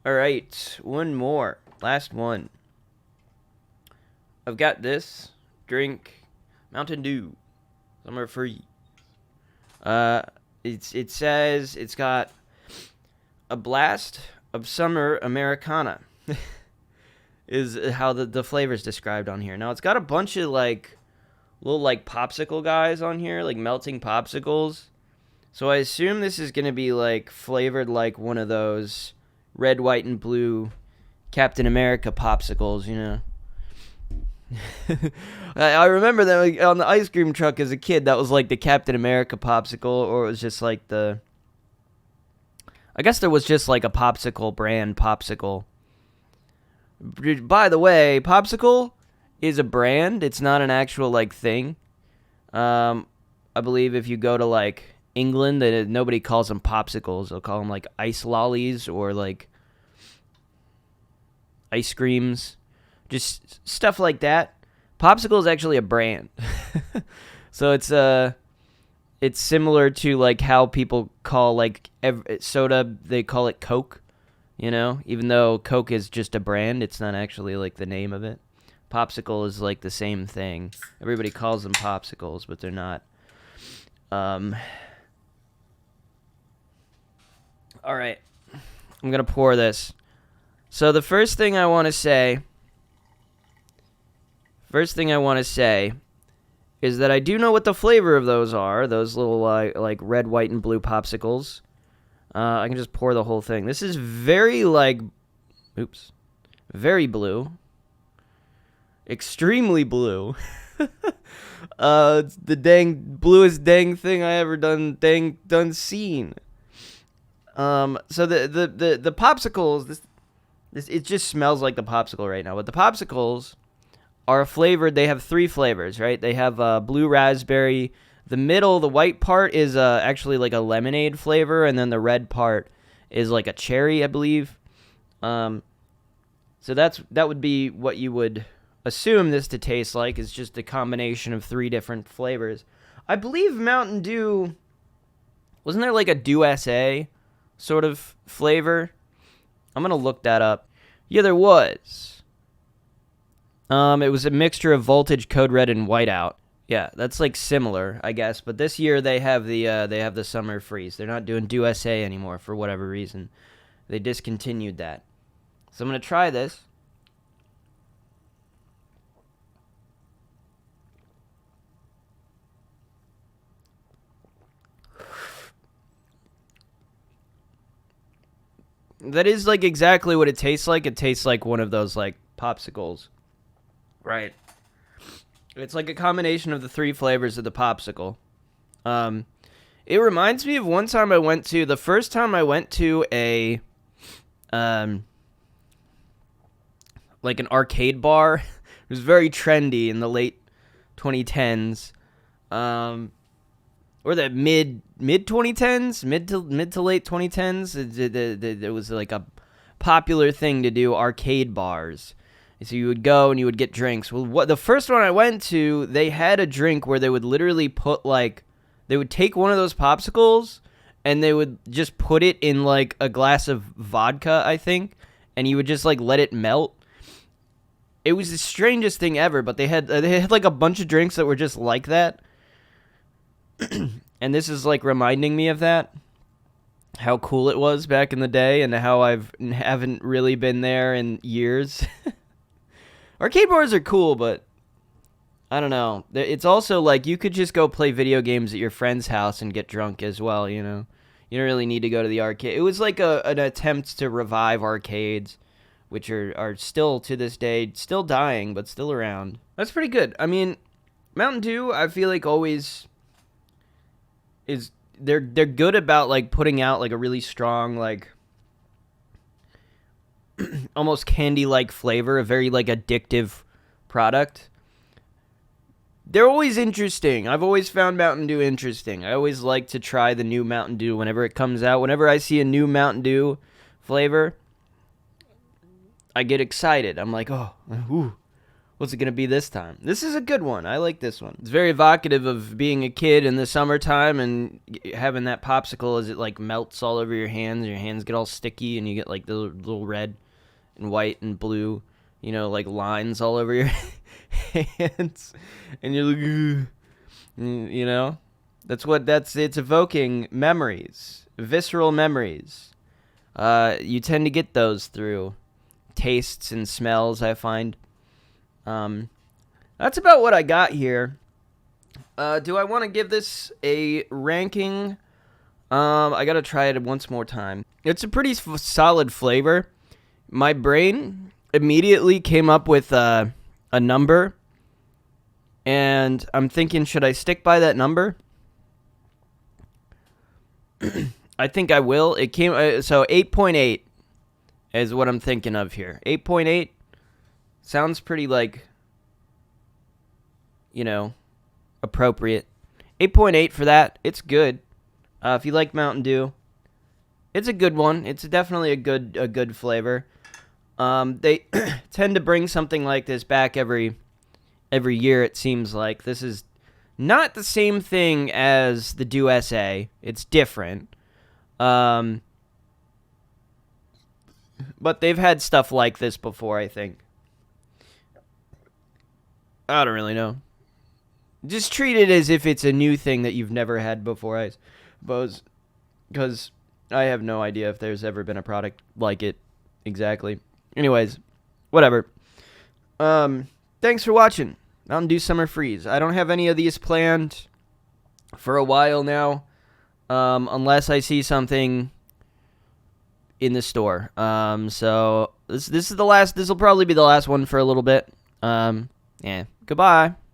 All right, one more. Last one. I've got this drink, Mountain Dew, Summer Free. It says it's got a blast of summer Americana. Is how the flavor's described on here. Now it's got a bunch of like little like popsicle guys on here, like melting popsicles. So I assume this is gonna be like flavored like one of those red, white, and blue Captain America popsicles, you know. I remember that like, on the ice cream truck as a kid, that was like the Captain America popsicle, or it was just like the. I guess there was just like a popsicle brand popsicle. By the way, popsicle is a brand. It's not an actual like thing. I believe if you go to like England, that nobody calls them popsicles. They'll call them like ice lollies or like ice creams, just stuff like that. Popsicle is actually a brand, so it's similar to like how people call like soda. They call it Coke. You know, even though Coke is just a brand, it's not actually like the name of it. Popsicle is like the same thing. Everybody calls them popsicles, but they're not. All right, I'm gonna pour this. So the first thing I want to say is that I do know what the flavor of those are. Those little like red, white, and blue popsicles. I can just pour the whole thing. This is very very blue. Extremely blue. It's the bluest thing I ever done seen. So the popsicles, this it just smells like the popsicle right now. But the popsicles are flavored. They have 3 flavors, right? They have blue raspberry. The middle, the white part is actually like a lemonade flavor, and then the red part is like a cherry, I believe. So that would be what you would assume this to taste like. Is just a combination of 3 different flavors. I believe Mountain Dew, wasn't there like a Dew SA sort of flavor? I'm gonna look that up. Yeah, there was. It was a mixture of Voltage, Code Red, and Whiteout. Yeah, that's like similar, I guess. But this year they have the Summer Freeze. They're not doing Dew SA anymore for whatever reason. They discontinued that. So I'm gonna try this. That is like exactly what it tastes like. It tastes like one of those like popsicles. Right. It's like a combination of the 3 flavors of the popsicle. It reminds me of one time the first time I went to a, like an arcade bar. It was very trendy in the late 2010s, or the mid 2010s, mid to late 2010s. It was like a popular thing to do arcade bars. So you would go and you would get drinks. Well, the first one I went to, they had a drink where they would literally put like, they would take one of those popsicles and they would just put it in like a glass of vodka, I think, and you would just like let it melt. It was the strangest thing ever, but they had like a bunch of drinks that were just like that. And this is like reminding me of that. How cool it was back in the day and how haven't really been there in years. Arcade bars are cool, but I don't know. It's also like you could just go play video games at your friend's house and get drunk as well, you know? You don't really need to go to the arcade. It was like an attempt to revive arcades, which are still, to this day, still dying, but still around. That's pretty good. I mean, Mountain Dew, I feel like always is... They're good about, like, putting out, like, a really strong, like... almost candy-like flavor, a very like addictive product. They're always interesting. I've always found Mountain Dew interesting. I always like to try the new Mountain Dew whenever it comes out. Whenever I see a new Mountain Dew flavor, I get excited. I'm like, oh, ooh, What's it going to be this time? This is a good one. I like this one. It's very evocative of being a kid in the summertime and having that popsicle as it like melts all over your hands get all sticky and you get like the little red and white and blue, like lines all over your hands. And you're like, ugh. It's evoking memories, visceral memories. You tend to get those through tastes and smells, I find. That's about what I got here. Do I want to give this a ranking? I gotta try it once more time. It's a pretty solid flavor. My brain immediately came up with a number, and I'm thinking, should I stick by that number? I think I will. It came so 8.8 is what I'm thinking of here. 8.8 sounds pretty appropriate. 8.8 for that. It's good. If you like Mountain Dew, it's a good one. It's definitely a good flavor. They tend to bring something like this back every year. It seems like this is not the same thing as the Dew SA. It's different. But they've had stuff like this before, I think. I don't really know. Just treat it as if it's a new thing that you've never had before, I suppose. Because I have no idea if there's ever been a product like it exactly. Anyways, whatever. Thanks for watching Mountain Dew Summer Freeze. I don't have any of these planned for a while now. Unless I see something in the store. So this is the last. This will probably be the last one for a little bit. Yeah. Goodbye.